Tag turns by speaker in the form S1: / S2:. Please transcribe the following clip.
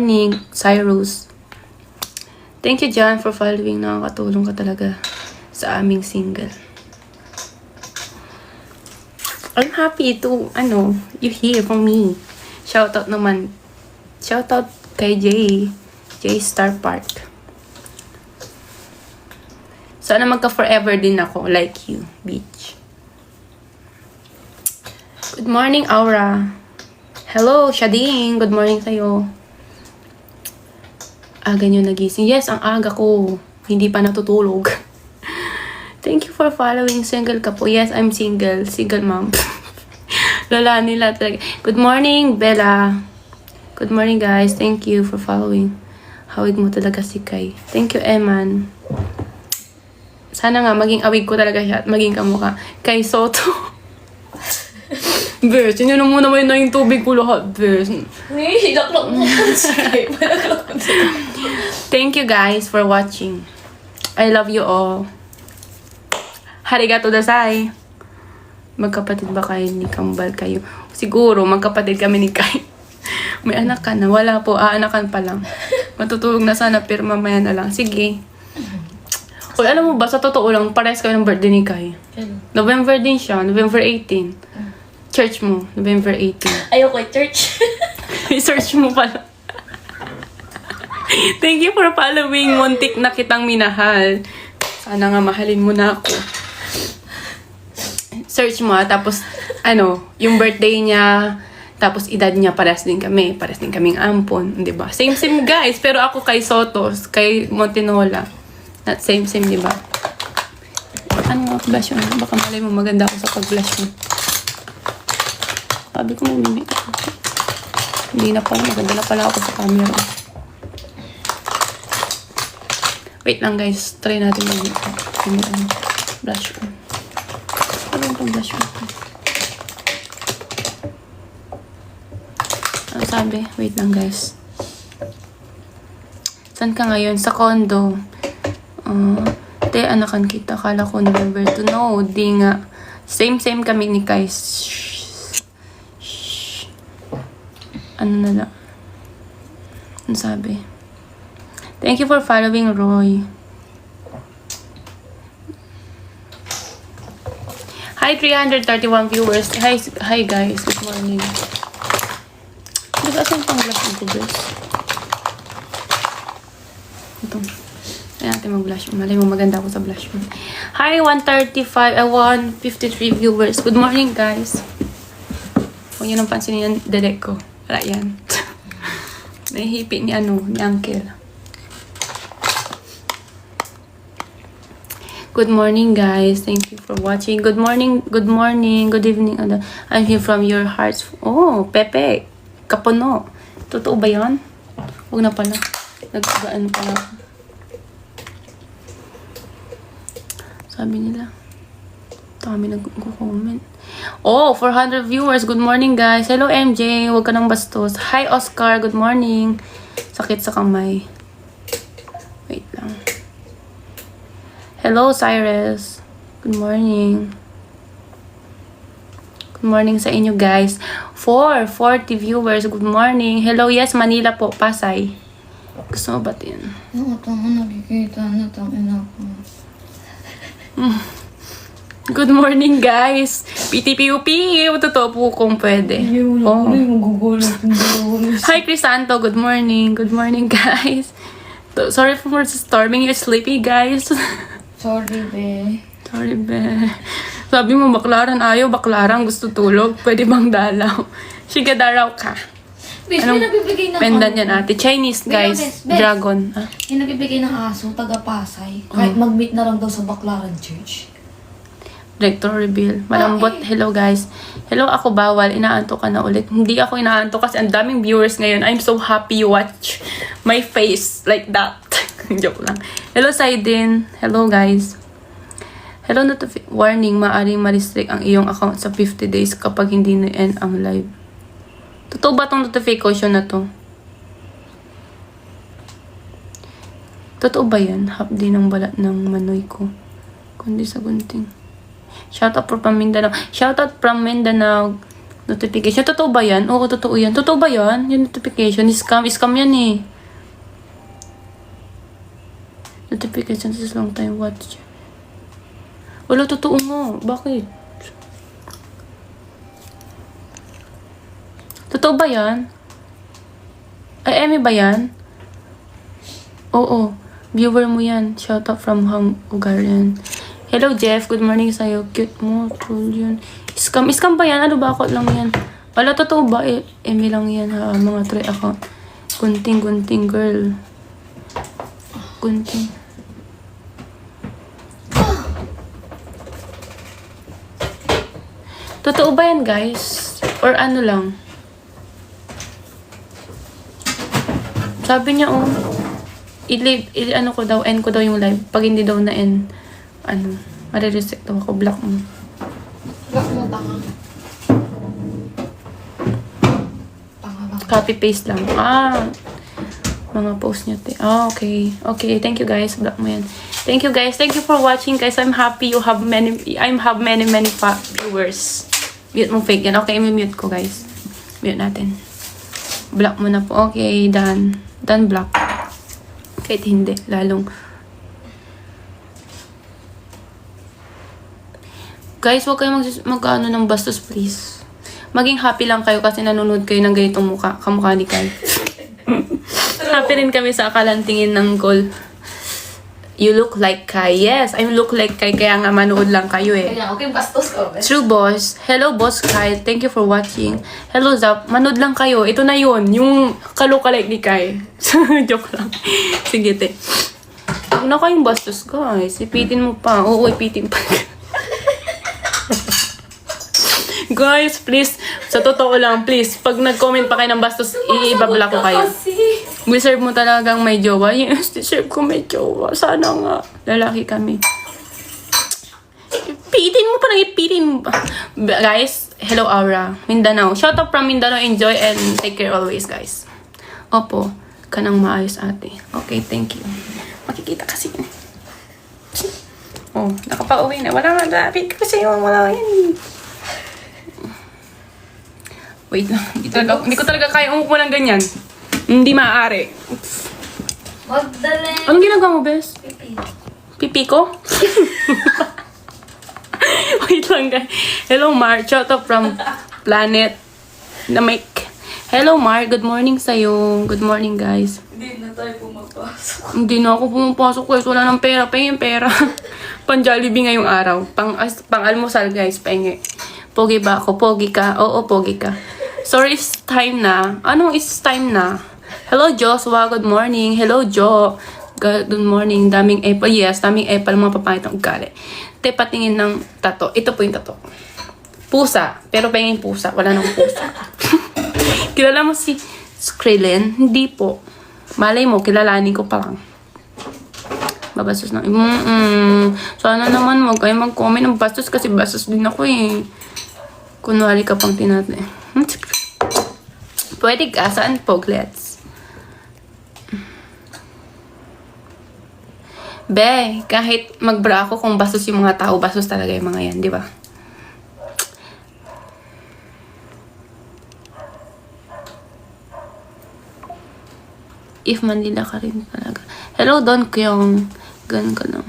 S1: morning, Cyrus. Thank you, John, for following. Nakakatulong ka talaga sa aming single. I'm happy to, you hear from me. Shoutout naman. Shoutout kay J Star Park. Sana magka-forever din ako, like you, bitch. Good morning, Aura. Hello, Shading. Good morning sa'yo. Aga nyo nagising. Yes, ang aga ko. Hindi pa natutulog. Thank you for following. Single ka po. Yes, I'm single. Single mom. Lala nila talaga. Good morning, Bella. Good morning, guys. Thank you for following. Hawig mo talaga si Kai. Thank you, Eman. Sana nga, maging awig ko talaga siya at maging kamukha. Kai Soto. Bes, yun muna mo yun na yung tubig ko lahat, Bes.
S2: Hilaklak mo si Kai.
S1: Thank you, guys, for watching. I love you all. Harigato dasai. Magkapatid ba kayo ni Kambal kayo? Siguro, magkapatid kami ni Kai. May anak ka na. Wala po. Aanakan pa lang. Matutulog na sana pero mamaya na lang. Sige. Uy, alam mo ba, sa totoo lang, parehas kayo ng birthday ni Kai. November din siya. November 18. Church mo. November 18.
S2: Ayoko church.
S1: I-search mo pala. Thank you for following. Muntik na kitang minahal. Sana nga mahalin mo na ako. Search mo, tapos, yung birthday niya, tapos edad niya, parehas din kami. Parehas din kaming ampon, di ba? Same, guys. Pero ako kay Sotos, kay Montinola. Not same, di ba? Blush mo? Baka malay mo, maganda ako sa pag-blush mo. Sabi ko mamimik ako. Hindi na pala, maganda na pala ako sa camera. Wait lang, guys. Try natin blush ko. Ano yung blush ko? Ano sabi? Wait lang, guys. Saan ka ngayon? Sa condo. Te, anakan kita. Kala ko November 2. No, di nga. Same kami ni Kai. Ano na lang? Ano sabi? Thank you for following, Roy. Hi, 331 viewers. Hi guys. Good morning. Asan pang blush ko, guys? Ito. Ayan natin mag-blush. Malay mo, maganda ako sa blush mo. Hi, 153 viewers. Good morning, guys. Huwag nyo nang pansinin yung direct ko. Wala yan. Nahihipi ni Uncle. Good morning, guys. Thank you for watching. Good morning, good evening. I'm here from your hearts. Oh, Pepe. Kapuno. Totoo ba yan? Huwag na pala. Nagkagaan pala ako. Sabi nila. Dami nag-comment. Oh, 400 viewers. Good morning, guys. Hello, MJ. Huwag ka nang bastos. Hi, Oscar. Good morning. Sakit sa kamay. Wait lang. Hello, Cyrus. Good morning. Good morning sa inyo, guys. 440 viewers. Good morning. Hello, yes, Manila po. Pasay. Gusto mo batin?
S2: Ito mo nakikita na tangina ko.
S1: Good morning, guys. PTPUP. Totoo po kung pwede. Oh. Hi, Crisanto. Good morning. Good morning, guys. Sorry for disturbing you. Sleepy, guys.
S2: Sorry, be.
S1: Sabi mo, baklaran ayaw. Baklaran gusto tulog. Pwede bang dalaw? Shiga daraw ka.
S2: Bes, may nabibigay ng
S1: pendan yan, ate? Chinese, guys.
S2: Bes.
S1: Dragon.
S2: May nabibigay ng aso, taga-Pasay. Kahit mag-meet na lang daw sa Baclaran Church.
S1: Director reveal. Malambot. Hello, guys. Hello, ako bawal. Inaanto ka na ulit. Hindi ako inaanto kasi ang daming viewers ngayon. I'm so happy you watch my face like that. Joke lang. Hello, Saidin. Hello, guys. Hello, warning. Maaring ma-restrict ang iyong account sa 50 days kapag hindi na-end ang live. Totoo ba itong notification na to? Totoo ba yan? Hapdi ng balat ng manoy ko. Kundi sa gunting. Shoutout from Mindanao. Shoutout from Mindanao. Notification. Totoo ba yan? Oo, totoo yan. Totoo ba yan? Yung notification. Scam. Scam yan eh. Notification is long time watch. Wala, totoo mo. Bakit? Totoo ba yan? Ay, Emi ba yan? Oo. Viewer mo yan. Shout out from Hungarian. Hello, Jeff. Good morning sa'yo. Cute mo. Cool yun. Scam. Scam ba yan? Ano ba ako lang yan? Wala, totoo ba? Emi lang yan ha. Mga try account. Gunting girl. Gunting. Totoo ba yan, guys? Or ano lang? Sabi niya, ano ko daw, end ko daw yung live. Pag hindi daw na end, marireset daw ako, block mo.
S2: Block mo, tanga. Tanga lang.
S1: Copy-paste lang. Mga post niya, te. Okay. Okay, thank you guys. Block mo yan. Thank you guys. Thank you for watching, guys. I'm happy you have many viewers. Mute mo fake yan. Okay, i-mute ko, guys. Mute natin. Block mo na po. Okay, done. Done block. Kahit hindi, lalong. Guys, huwag kayong mag-ano ng bastos, please. Maging happy lang kayo kasi nanonood kayo ng ganitong kamukha ni Kai. Happy rin kami sa akalantingin ng goal. You look like Kai. Yes, I look like Kai. Kaya nga manood lang kayo eh.
S2: Kaya, okay, bastos ko.
S1: True boss. Hello boss Kai. Thank you for watching. Hello Zap. Manood lang kayo. Ito na yun. Yung kalokalike ni Kai. Joke lang. Sige te. Huwag na kayong bastos guys. Ipitin mo pa. Oo, ipitin pa. Guys, please. Sa totoo lang, please. Pag nag-comment pa kayo ng bastos, i-babla ko kayo. Deserve mo talagang may jowa. Yes, deserve ko may jowa. Sana nga. Lalaki kami. Ipitin mo pa nang ipitin mo pa. Guys, hello Aura. Mindanao. Shout out from Mindanao. Enjoy and take care always, guys. Opo. Kanang maayos ate. Okay, thank you. Makikita kasi yun. Oh, nakapauwi na. Wala nga. Dapat kasi yun. Wala yan. Wait lang. Hindi ko talaga kaya umupo ng ganyan. Hindi maaari.
S2: Magdali.
S1: Anong ginagawa mo, Bes?
S2: Pipi.
S1: Pipi ko? Wait lang, guys. Hello, Mar. Shout out from Planet na Mike. Hello, Mar. Good morning sa'yo. Good morning, guys.
S2: Hindi na tayo pumapasok.
S1: Hindi na ako pumapasok, guys. Wala ng pera. Pahingin pera. Pang-Jollibee ngayong araw. Pang-almusal, guys. Pahingi. Pogi ba ako? Pogi ka? Oo, pogi ka. Sorry, it's time na. Anong it's time na? Hello, Joshua. Good morning. Hello, Jo. Good morning. Daming apple. Yes, daming apple. Mga papangit ang ugali. Te, patingin ng tato. Ito po yung tato. Pusa. Pero pahingin pusa. Wala nang pusa. Kilala mo si Krillin? Hindi po. Malay mo, kilalanin ko pa lang. Babastos na. Sana naman wag kayo mag-comment ng bastos kasi bastos din ako eh. Kunwari ka pang tinatay. Pwede ka. Saan poglets? Be, kahit magbra ako kung bastos yung mga tao, bastos talaga yung mga yan, di ba? If Manila ka rin talaga. Hello, Don Kyong. Ganun ka lang.